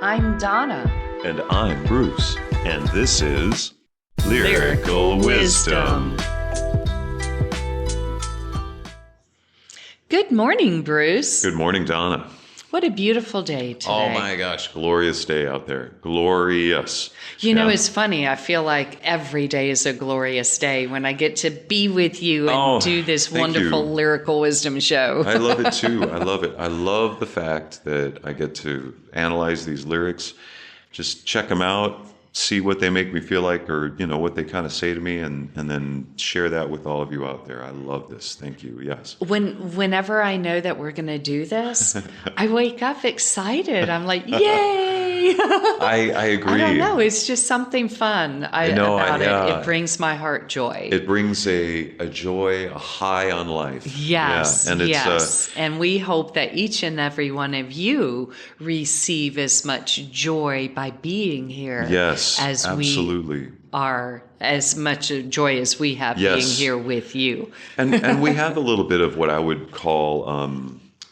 I'm Donna. And I'm Bruce. And this is Lyrical Wisdom. Good morning, Bruce. Good morning, Donna. What a beautiful day today. Oh my gosh, glorious day out there. Glorious. You know, it's funny. I feel like every day is a glorious day when I get to be with you and do this wonderful Lyrical Wisdom show. I love it too. I love it. I love the fact that I get to analyze these lyrics, just check them out, see what they make me feel like, or, you know, what they kind of say to me, and then share that with all of you out there. I love this. Thank you. Yes. Whenever I know that we're going to do this, I wake up excited. I'm like, yay! I agree. I don't know. It's just something fun about it. It brings my heart joy. It brings a joy, a high on life. Yes, yeah. And yes. And we hope that each and every one of you receive as much joy by being here. Yes, as absolutely. We are, as much joy as we have being here with you. And we have a little bit of what I would call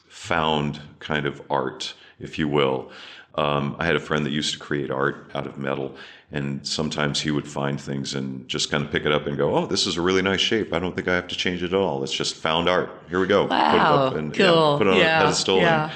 found kind of art, if you will. I had a friend that used to create art out of metal, and sometimes he would find things and just kind of pick it up and go, oh, this is a really nice shape. I don't think I have to change it at all. It's just found art. Here we go. Wow, put it up and cool. Put it on a pedestal and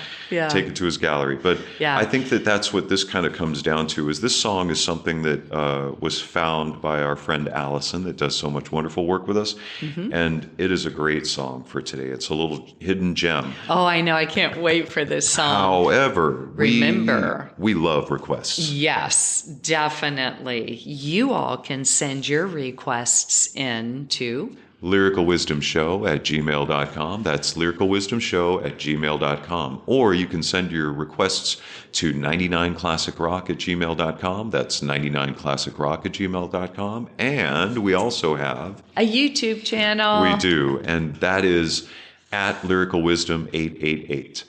take it to his gallery. But I think that that's what this kind of comes down to, is this song is something that was found by our friend Allison that does so much wonderful work with us. Mm-hmm. And it is a great song for today. It's a little hidden gem. Oh, I know. I can't wait for this song. However, remember, we love requests. Yes, definitely. You all can send your requests in to lyricalwisdomshow@gmail.com. That's lyricalwisdomshow@gmail.com. Or you can send your requests to 99classicrock@gmail.com. That's 99classicrock@gmail.com. And we also have a YouTube channel. We do. And that is at Lyrical Wisdom 888.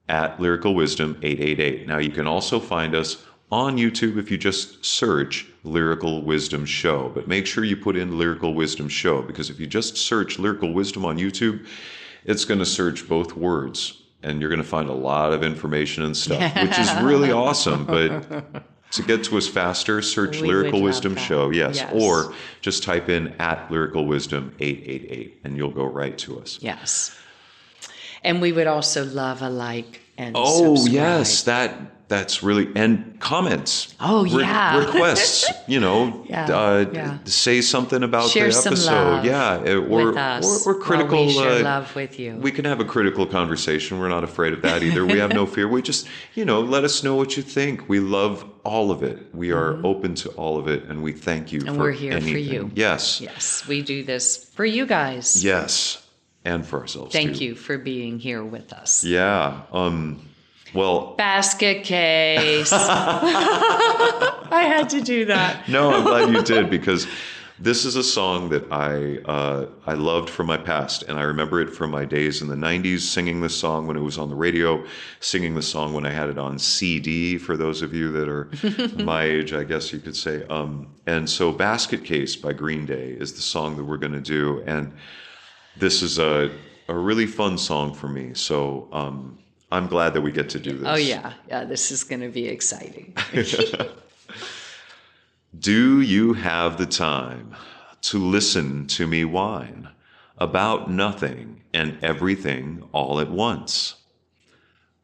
At Lyrical Wisdom 888. Now you can also find us on YouTube if you just search Lyrical Wisdom Show. But make sure you put in Lyrical Wisdom Show, because if you just search Lyrical Wisdom on YouTube, it's going to search both words, and you're going to find a lot of information and stuff, which is really awesome. But to get to us faster, search Lyrical Wisdom Show, yes, or just type in at Lyrical Wisdom 888, and you'll go right to us. Yes. And we would also love a like and subscribe. Yes, that's really, and comments. Oh, yeah. Requests, you know, say something about share the episode. With us. Or critical. We share love with you. We can have a critical conversation. We're not afraid of that either. We have no fear. We just, let us know what you think. We love all of it. We are open to all of it, and we thank you for anything. And we're here for you. Yes. Yes, we do this for you guys. Yes, and for ourselves, Thank you for being here with us. Yeah. Well, basket case. I had to do that. No, I'm glad you did, because this is a song that I loved from my past, and I remember it from my days in the 90s, singing this song when it was on the radio, singing the song when I had it on CD, for those of you that are my age, I guess you could say. And so Basket Case by Green Day is the song that we're going to do, and this is a really fun song for me, so I'm glad that we get to do this. Oh, yeah. Yeah, this is going to be exciting. Do you have the time to listen to me whine about nothing and everything all at once?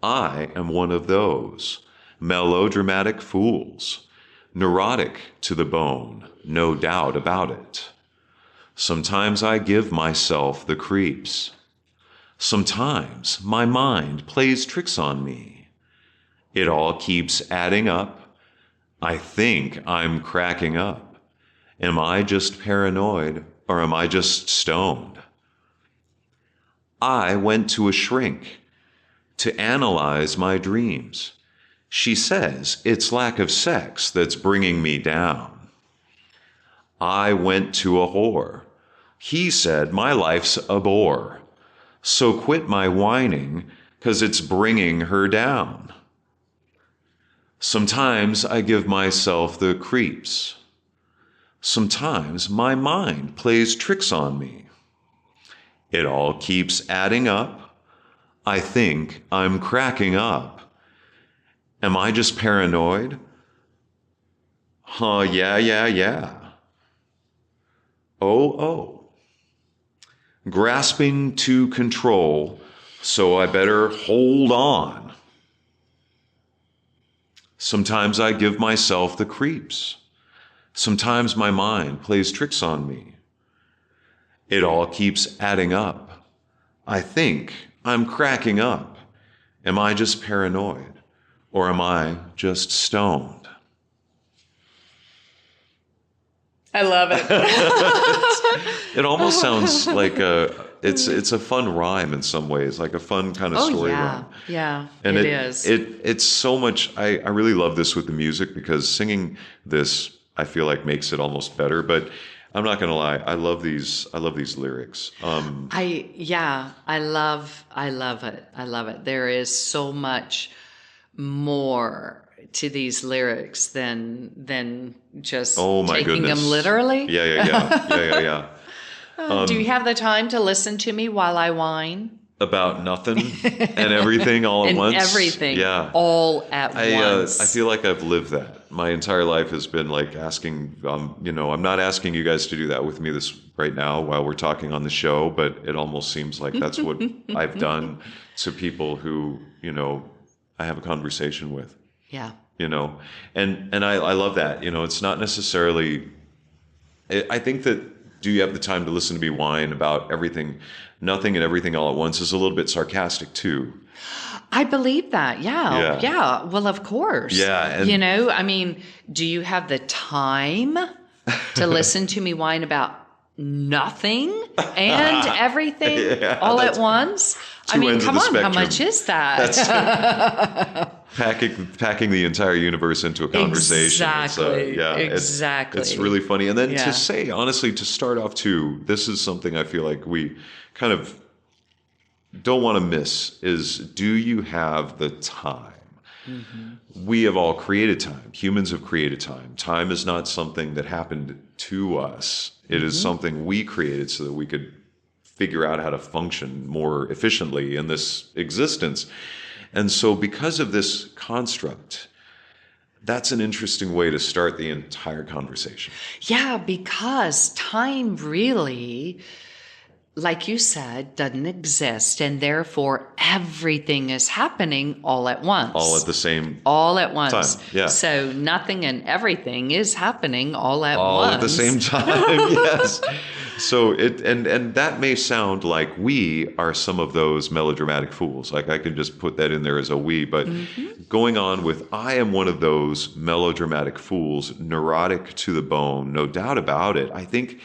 I am one of those melodramatic fools, neurotic to the bone, no doubt about it. Sometimes I give myself the creeps. Sometimes my mind plays tricks on me. It all keeps adding up. I think I'm cracking up. Am I just paranoid, or am I just stoned? I went to a shrink to analyze my dreams. She says it's lack of sex that's bringing me down. I went to a whore. He said my life's a bore. So quit my whining, 'cause it's bringing her down. Sometimes I give myself the creeps. Sometimes my mind plays tricks on me. It all keeps adding up. I think I'm cracking up. Am I just paranoid? Huh, yeah. Oh. Grasping to control, so I better hold on. Sometimes I give myself the creeps. Sometimes my mind plays tricks on me. It all keeps adding up. I think I'm cracking up. Am I just paranoid? Or am I just stoned? I love it. It almost sounds like it's a fun rhyme in some ways, like a fun kind of story rhyme. Yeah, And it is. It's so much. I really love this with the music because singing this, I feel like, makes it almost better. But I'm not going to lie, I love these lyrics. I love it. I love it. There is so much more to these lyrics than just taking them literally. Yeah. Do you have the time to listen to me while I whine? About nothing and everything all at once. Everything, all at once. I feel like I've lived that. My entire life has been like asking. I'm not asking you guys to do that with me this right now while we're talking on the show, but it almost seems like that's what I've done to people who I have a conversation with. Yeah. And I love that. It's not necessarily. I think that do you have the time to listen to me whine about everything, nothing and everything all at once is a little bit sarcastic too. I believe that. Yeah. Well, of course. Yeah. And, do you have the time to listen to me whine about nothing and everything all at once? Come on, how much is that? That's packing the entire universe into a conversation. Exactly. Exactly. It's really funny. And then to say, honestly, to start off too, this is something I feel like we kind of don't want to miss is, do you have the time? Mm-hmm. We have all created time. Humans have created time. Time is not something that happened to us. It is something we created so that we could figure out how to function more efficiently in this existence. And so because of this construct, that's an interesting way to start the entire conversation. Yeah, because time really, like you said, doesn't exist. And therefore, everything is happening all at once. All at the same All at once. time. Yeah. So nothing and everything is happening all at once. All at the same time, yes. So and that may sound like we are some of those melodramatic fools. Like I can just put that in there as a we, but going on with, I am one of those melodramatic fools, neurotic to the bone, no doubt about it. I think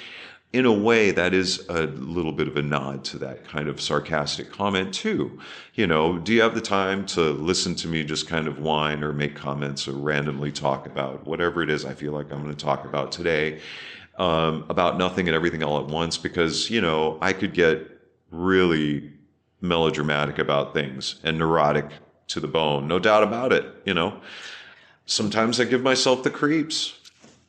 in a way that is a little bit of a nod to that kind of sarcastic comment too. Do you have the time to listen to me just kind of whine or make comments or randomly talk about whatever it is I feel like I'm going to talk about today? About nothing and everything all at once, because, I could get really melodramatic about things and neurotic to the bone, no doubt about it. Sometimes I give myself the creeps.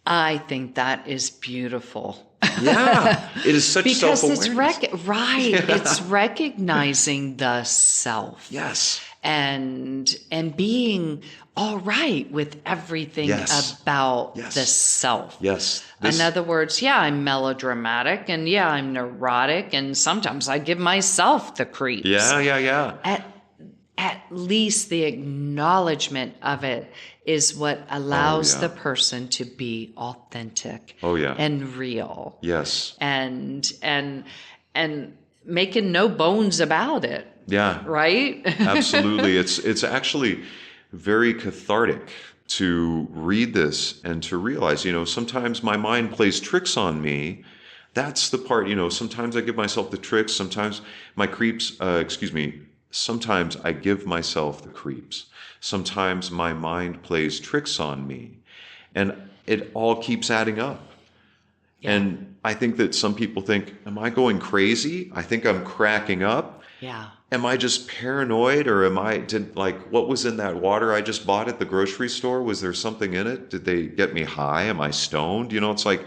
I think that is beautiful. Yeah, it is such because self-awareness. It's recognizing the self. Yes. And being all right with everything about the self. Yes. In other words, I'm melodramatic and I'm neurotic and sometimes I give myself the creeps. Yeah. At least the acknowledgement of it is what allows the person to be authentic. And real. Yes. And making no bones about it. Yeah. Right? Absolutely. It's actually very cathartic to read this and to realize, sometimes my mind plays tricks on me. That's the part, sometimes I give myself the tricks, sometimes my creeps, sometimes I give myself the creeps. Sometimes my mind plays tricks on me. And it all keeps adding up. Yeah. And I think that some people think, am I going crazy? I think I'm cracking up. Yeah. Am I just paranoid, or what was in that water I just bought at the grocery store? Was there something in it? Did they get me high? Am I stoned? It's like,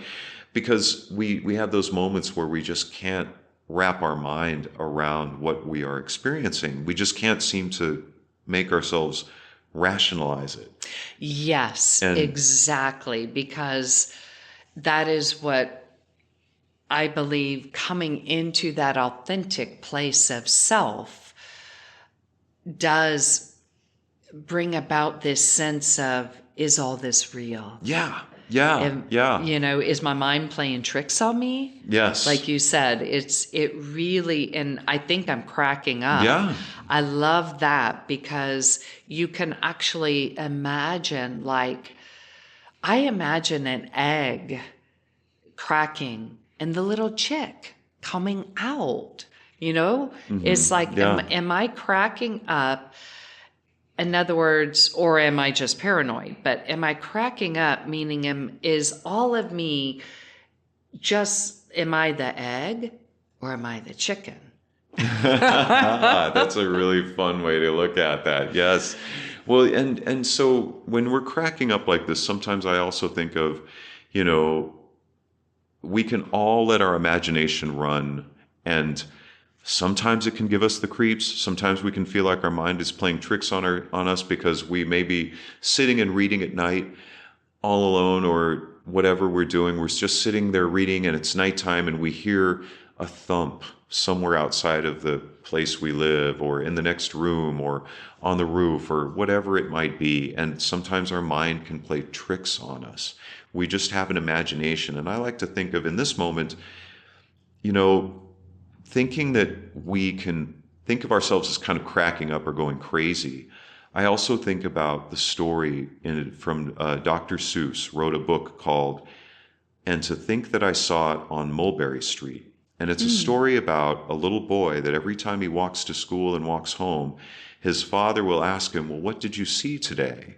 because we have those moments where we just can't wrap our mind around what we are experiencing. We just can't seem to make ourselves rationalize it. Yes, exactly. Because that is what I believe, coming into that authentic place of self does bring about this sense of, is all this real? Yeah. Is my mind playing tricks on me? Yes. Like you said, it really, and I think I'm cracking up. Yeah. I love that, because you can actually imagine, like, I imagine an egg cracking and the little chick coming out, It's like, am I cracking up? In other words, or am I just paranoid? But am I cracking up, meaning is all of me am I the egg or am I the chicken? That's a really fun way to look at that. Yes. Well, and so when we're cracking up like this, sometimes I also think of, we can all let our imagination run, and sometimes it can give us the creeps. Sometimes we can feel like our mind is playing tricks on us because we may be sitting and reading at night all alone, or whatever we're doing. We're just sitting there reading and it's nighttime, and we hear a thump somewhere outside of the place we live, or in the next room, or on the roof, or whatever it might be. And sometimes our mind can play tricks on us. We just have an imagination. And I like to think of, in this moment, thinking that we can think of ourselves as kind of cracking up or going crazy. I also think about the story from Dr. Seuss wrote a book called "And to Think That I Saw It on Mulberry Street." And it's a story about a little boy that every time he walks to school and walks home, his father will ask him, "Well, what did you see today?"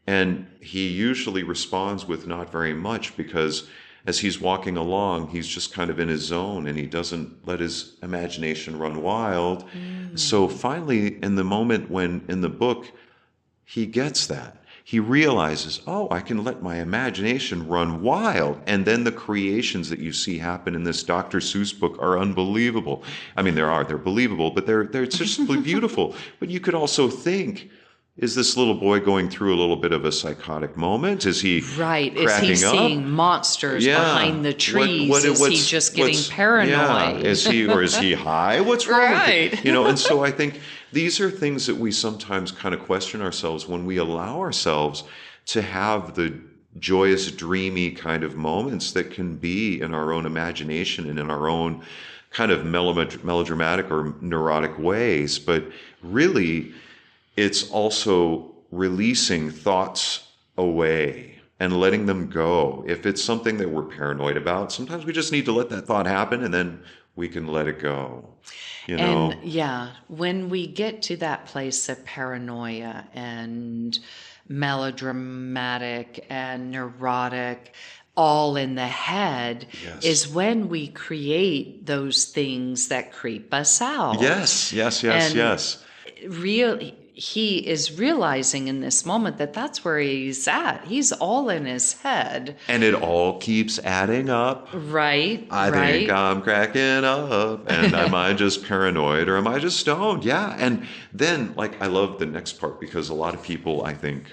And he usually responds with not very much, because as he's walking along, he's just kind of in his zone and he doesn't let his imagination run wild. So finally, in the moment when in the book he gets that, he realizes, oh, I can let my imagination run wild. And then the creations that you see happen in this Dr. Seuss book are unbelievable. I mean, they're believable, but they're just beautiful. But you could also think, is this little boy going through a little bit of a psychotic moment? Is he cracking up? Is he seeing monsters behind the trees? Is he just getting paranoid? Yeah. Is he high? What's wrong with it? And so I think these are things that we sometimes kind of question ourselves when we allow ourselves to have the joyous, dreamy kind of moments that can be in our own imagination and in our own kind of melodramatic or neurotic ways. But really, it's also releasing thoughts away and letting them go. If it's something that we're paranoid about, sometimes we just need to let that thought happen, and then we can let it go. And when we get to that place of paranoia and melodramatic and neurotic, all in the head, is when we create those things that creep us out. Yes. He is realizing in this moment that that's where he's at. He's all in his head. And it all keeps adding up. Right. I think I'm cracking up. And am I just paranoid, or am I just stoned? Yeah. And then, I love the next part, because a lot of people, I think,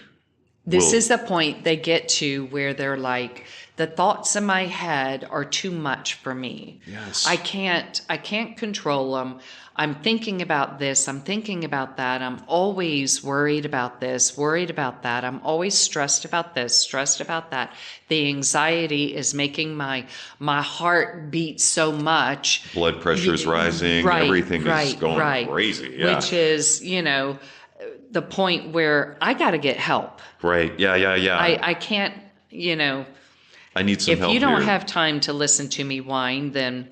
this is the point they get to where they're like, the thoughts in my head are too much for me. Yes. I can't control them. I'm thinking about this. I'm thinking about that. I'm always worried about this, worried about that. I'm always stressed about this, stressed about that. The anxiety is making my heart beat so much. Blood pressure is rising. Everything is going crazy. Yeah. Which is, the point where I got to get help. Right. Yeah. I can't, I need some help. If you don't have time to listen to me whine, then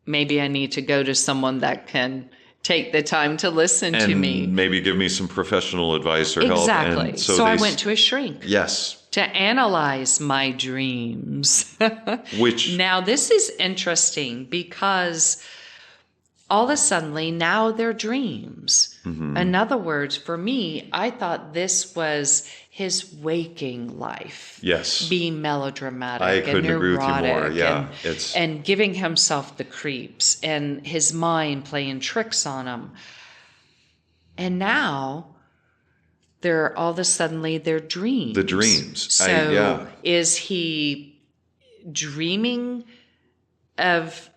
maybe I need to go to someone that can take the time to listen to me. Maybe give me some professional advice or help. Exactly. And so I went to a shrink. Yes. To analyze my dreams. Now, this is interesting, because all of a sudden, now they're dreams. Mm-hmm. In other words, for me, I thought this was his waking life. Yes. Being melodramatic and neurotic. I couldn't agree with you more. Yeah. And giving himself the creeps, and his mind playing tricks on him. And now they're all of a suddenly they're dreams. The dreams. So is he dreaming of,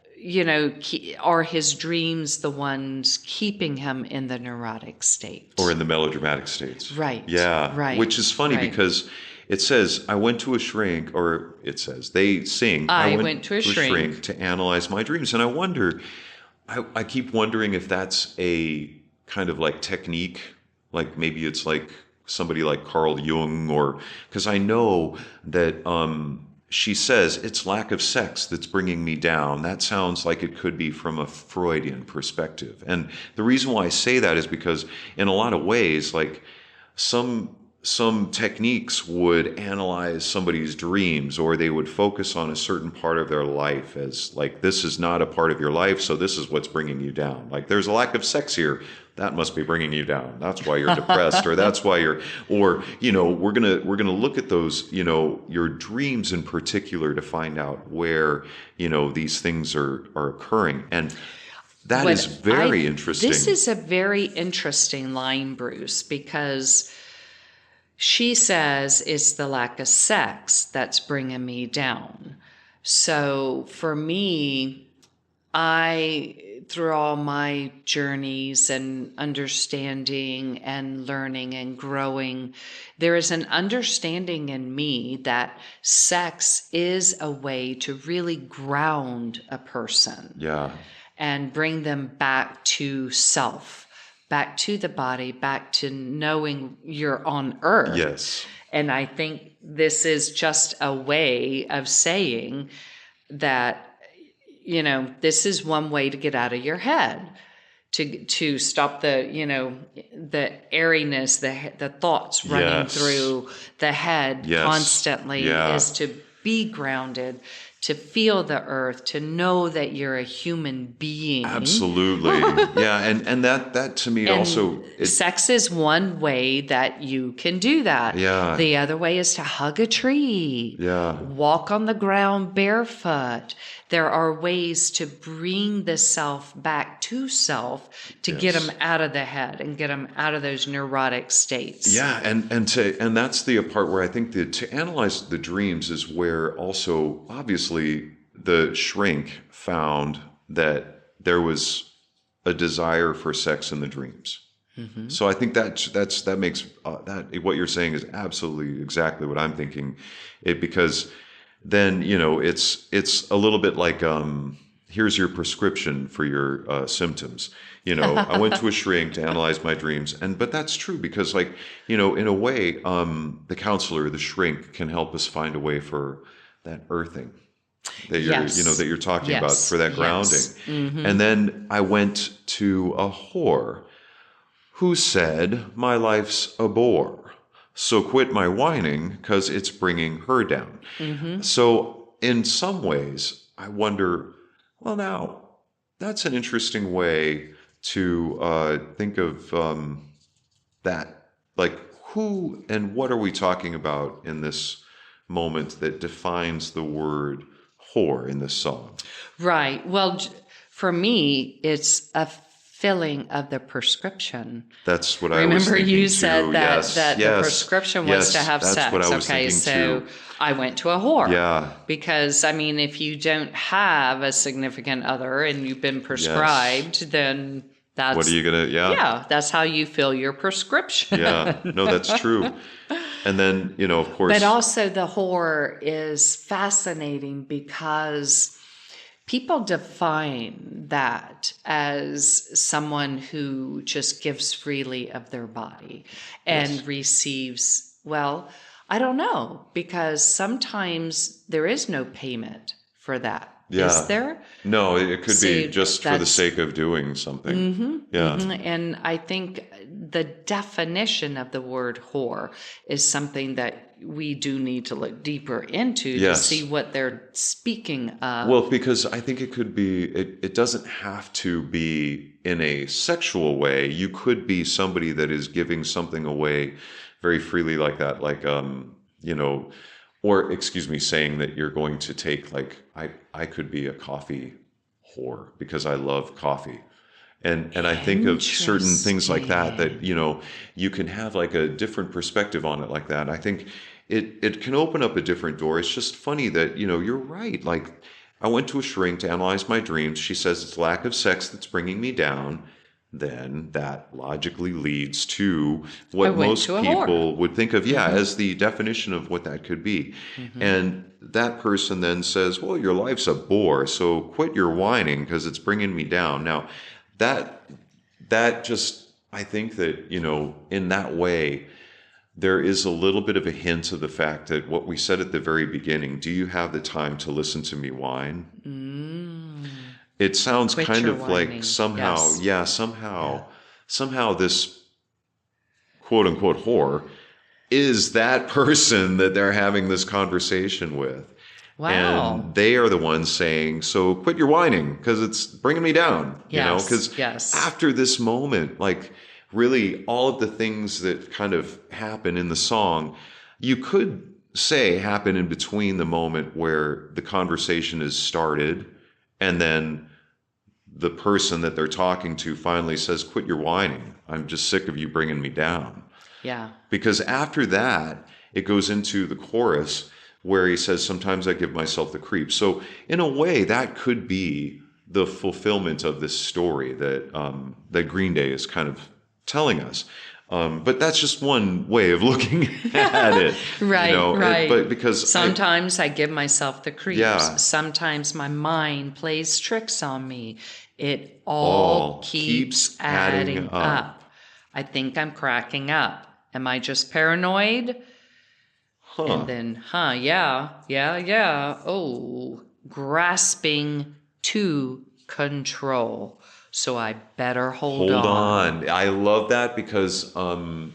are his dreams the ones keeping him in the neurotic state? Or in the melodramatic states. Right. Yeah. Right. Which is funny because it says, I went to a shrink, or it says, they sing, I went to a shrink to analyze my dreams. And I wonder, I keep wondering if that's a kind of like technique, like maybe it's like somebody like Carl Jung, or because I know that she says it's lack of sex that's bringing me down. That sounds like it could be from a Freudian perspective. And the reason why I say that is because in a lot of ways, like some techniques would analyze somebody's dreams, or they would focus on a certain part of their life as like, this is not a part of your life, so this is what's bringing you down. Like, there's a lack of sex here. That must be bringing you down. That's why you're depressed, or that's why you're, or, we're going to look at those, your dreams in particular to find out where, these things are occurring. And that is very interesting. This is a very interesting line, Bruce, because she says it's the lack of sex that's bringing me down. So for me, through all my journeys and understanding and learning and growing, there is an understanding in me that sex is a way to really ground a person. Yeah. And bring them back to self, back to the body, back to knowing you're on earth. Yes. And I think this is just a way of saying that, this is one way to get out of your head, to stop the, the airiness, the thoughts running through the head constantly, is to be grounded, to feel the earth, to know that you're a human being. Absolutely. Yeah. And that to me also. Sex is one way that you can do that. Yeah. The other way is to hug a tree. Yeah. Walk on the ground barefoot. There are ways to bring the self back to self, to get them out of the head and get them out of those neurotic states. Yeah, and that's the part where I think that to analyze the dreams is where also obviously the shrink found that there was a desire for sex in the dreams. Mm-hmm. So I think that makes that what you're saying is absolutely exactly what I'm thinking. Because then, it's a little bit like, here's your prescription for your symptoms. I went to a shrink to analyze my dreams. But that's true because like, in a way, the counselor, the shrink can help us find a way for that earthing that you're, that you're talking about, for that grounding. Mm-hmm. And then I went to a whore who said, my life's a bore. So quit my whining, 'cause it's bringing her down. Mm-hmm. So in some ways, I wonder, well, now that's an interesting way to think of that. Like, who and what are we talking about in this moment that defines the word whore in this song? Right. Well, for me, it's a filling of the prescription. That's what I was thinking. Remember you said too. that the prescription was to have sex. That's what I was thinking too. I went to a whore. Yeah. Because, if you don't have a significant other and you've been prescribed, then that's... What are you going to... Yeah. Yeah, that's how you fill your prescription. Yeah. No, that's true. And then, of course... But also the whore is fascinating because... people define that as someone who just gives freely of their body and receives, well, I don't know, because sometimes there is no payment for that. Yeah. Is there? No, it could be just for the sake of doing something. Mm-hmm, yeah. Mm-hmm. And I think the definition of the word whore is something that we do need to look deeper into to see what they're speaking of. Well, because I think it could be, it doesn't have to be in a sexual way. You could be somebody that is giving something away very freely like that, like, or saying that you're going to take, like, I could be a coffee whore because I love coffee. And I think of certain things like that, you know, you can have like a different perspective on it like that. I think it can open up a different door. It's just funny that, you know, you're right. Like, I went to a shrink to analyze my dreams. She says it's lack of sex that's bringing me down. Then that logically leads to what most people would think of, as the definition of what that could be. And that person then says, well, your life's a bore, so quit your whining because it's bringing me down. Now, that just, I think that, you know, in that way, there is a little bit of a hint of the fact that what we said at the very beginning, do you have the time to listen to me whine? It sounds kind of like somehow, somehow this quote unquote whore is that person that they're having this conversation with. Wow. And they are the ones saying, so quit your whining because it's bringing me down, you know, because after this moment, like really all of the things that kind of happen in the song, you could say happen in between the moment where the conversation is started and then the person that they're talking to finally says, quit your whining. I'm just sick of you bringing me down. Yeah. Because after that, it goes into the chorus where he says, sometimes I give myself the creeps. So in a way, that could be the fulfillment of this story that that Green Day is kind of telling us. But that's just one way of looking at it. Right, you know? right. But because sometimes I give myself the creeps. Yeah. Sometimes my mind plays tricks on me. It all keeps adding up. I think I'm cracking up. Am I just paranoid? And then, oh, grasping to control. So I better hold on. I love that because I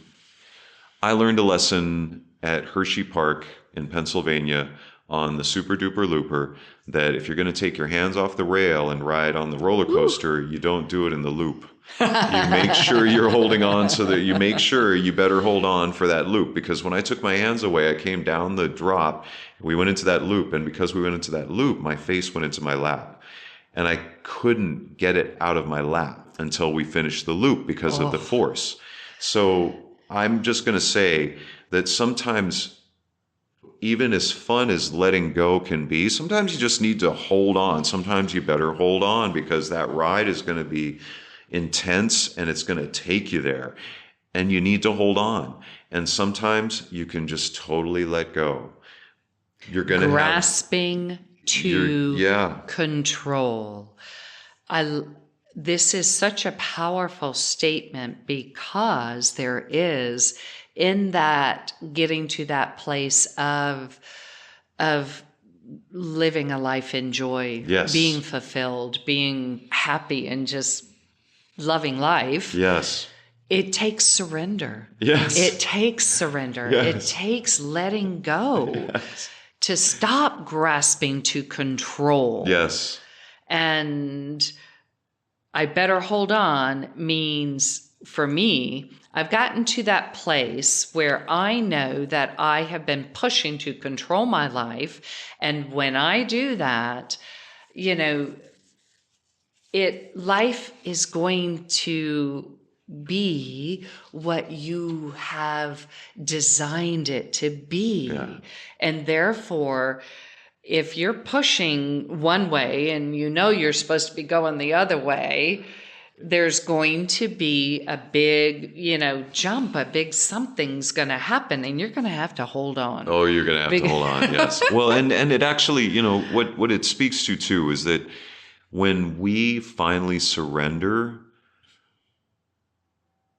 learned a lesson at Hershey Park in Pennsylvania on the Super Duper Looper that if you're going to take your hands off the rail and ride on the roller coaster, you don't do it in the loop. You make sure you're holding on so that you make sure you better hold on for that loop. Because when I took my hands away, I came down the drop. We went into that loop. And because we went into that loop, my face went into my lap. And I couldn't get it out of my lap until we finished the loop because of the force. So I'm just going to say that sometimes, even as fun as letting go can be, sometimes you just need to hold on. Sometimes you better hold on because that ride is going to be intense and it's going to take you there. And you need to hold on. And sometimes you can just totally let go. You're going to grasping to control. This is such a powerful statement because there is in that getting to that place of living a life in joy, being fulfilled, being happy, and just loving life. Yes. It takes surrender. Yes. It takes surrender. Yes. It takes letting go. Yes. To stop grasping to control. Yes. And I better hold on means, for me, I've gotten to that place where I know that I have been pushing to control my life. And when I do that, you know, life is going to be what you have designed it to be. Yeah. And therefore, if you're pushing one way and you know you're supposed to be going the other way, there's going to be a big, jump, a big something's going to happen, and you're going to have to hold on. Oh, you're going to have to hold on, yes. Well, and it actually, what it speaks to too is that when we finally surrender,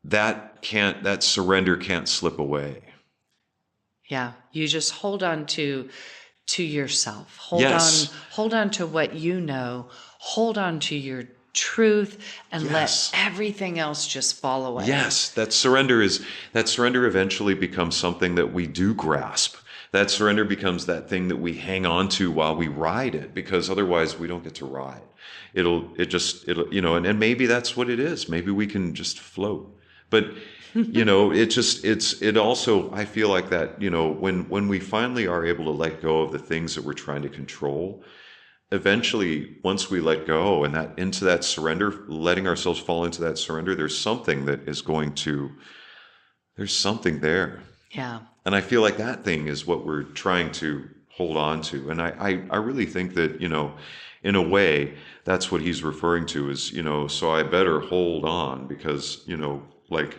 that surrender can't slip away. Yeah, you just hold on to yourself. Hold on to what you know. Hold on to your truth and let everything else just fall away. Yes, that surrender eventually becomes something that we do grasp. That surrender becomes that thing that we hang on to while we ride it, because otherwise we don't get to ride. It'll and maybe that's what it is. Maybe we can just float. But it also, I feel like that, when we finally are able to let go of the things that we're trying to control, eventually, once we let go and that into that surrender, letting ourselves fall into that surrender, there's something there's something there. Yeah. And I feel like that thing is what we're trying to hold on to. And I really think that, in a way, that's what he's referring to is, so I better hold on because, like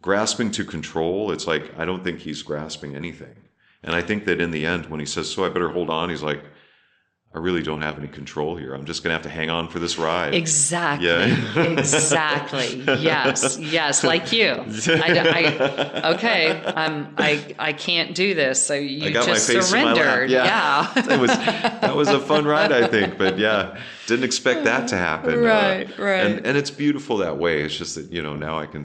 grasping to control, it's like, I don't think he's grasping anything. And I think that in the end, when he says, so I better hold on, he's like, I really don't have any control here. I'm just going to have to hang on for this ride. Exactly. Yeah. Exactly. Yes. Like you. I can't do this. So you just surrendered. Yeah. That was a fun ride, I think. But yeah, didn't expect that to happen. Right. And it's beautiful that way. It's just that, now I can,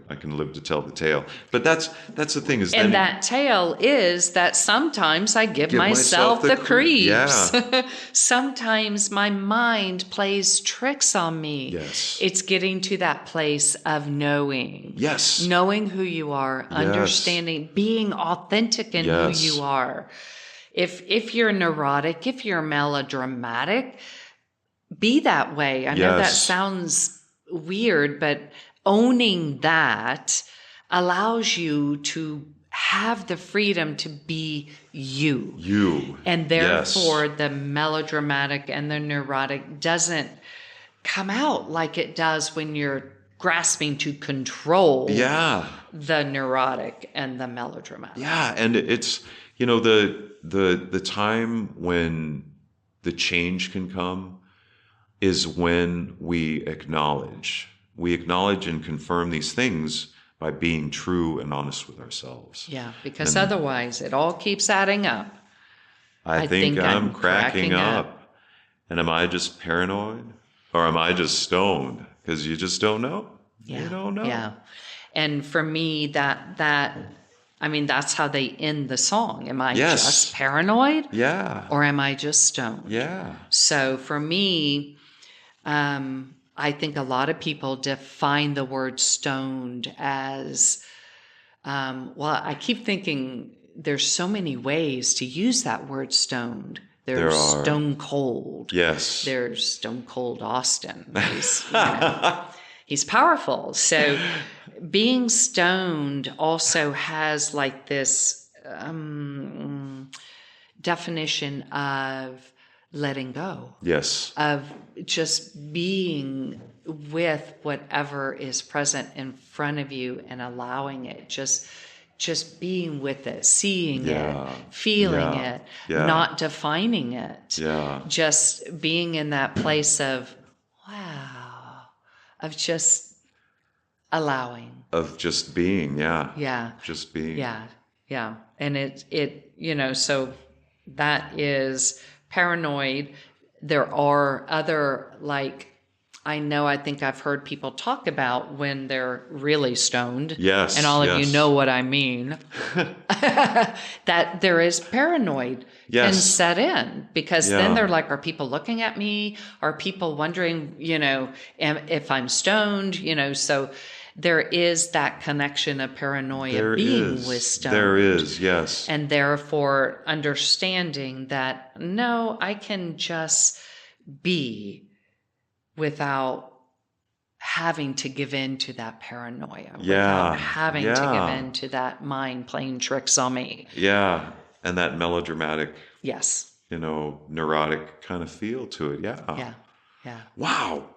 I can live to tell the tale. But that's the thing is. And that tale is that sometimes I give myself the creeps. Yeah. Sometimes my mind plays tricks on me. Yes. It's getting to that place of knowing. Yes. Knowing who you are, understanding, being authentic in who you are. If you're neurotic, if you're melodramatic, be that way. I know that sounds weird, but owning that allows you to have the freedom to be you. And therefore the melodramatic and the neurotic doesn't come out like it does when you're grasping to control the neurotic and the melodramatic. Yeah. And it's, the time when the change can come is when we acknowledge and confirm these things by being true and honest with ourselves. Yeah, because otherwise it all keeps adding up. I think I'm cracking up. And am I just paranoid? Or am I just stoned? Because you just don't know. Yeah. You don't know. Yeah. And for me, that's how they end the song. Am I just paranoid? Yeah. Or am I just stoned? Yeah. So for me, I think a lot of people define the word stoned as, I keep thinking there's so many ways to use that word stoned. There's stone cold. Yes. There's Stone Cold Austin. He's powerful. So being stoned also has like this definition of letting go. Yes. Of just being with whatever is present in front of you and allowing it. Just being with it, seeing it, feeling it, not defining it. Yeah. Just being in that place of, wow, of just allowing. Of just being, Yeah. Just being. Yeah. And so that is paranoid. There are other, I think I've heard people talk about when they're really stoned. Yes. And all of you know what I mean. That there is paranoid and set in. Because then they're like, are people looking at me? Are people wondering, if I'm stoned? So there is that connection of paranoia with stoned. There is, yes. And therefore understanding that, no, I can just be without having to give in to that paranoia, without having to give in to that mind playing tricks on me. Yeah, and that melodramatic, neurotic kind of feel to it. Yeah. Wow.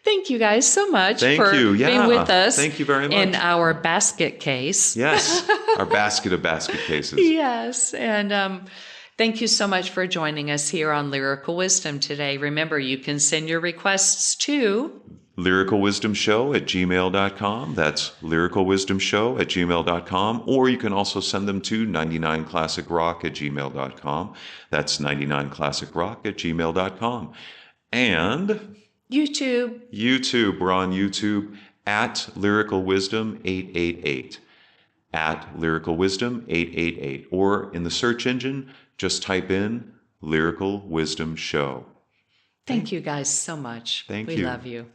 Thank you guys so much for being with us. Thank you very much. In our basket case. Yes, our basket of basket cases. Yes, and thank you so much for joining us here on Lyrical Wisdom today. Remember, you can send your requests to lyricalwisdomshow@gmail.com. That's lyricalwisdomshow@gmail.com. Or you can also send them to 99classicrock@gmail.com. That's 99classicrock@gmail.com. And YouTube. We're on YouTube at Lyrical Wisdom 888. At Lyrical Wisdom 888. Or in the search engine, just type in Lyrical Wisdom Show. Thank you guys so much. Thank you. We love you.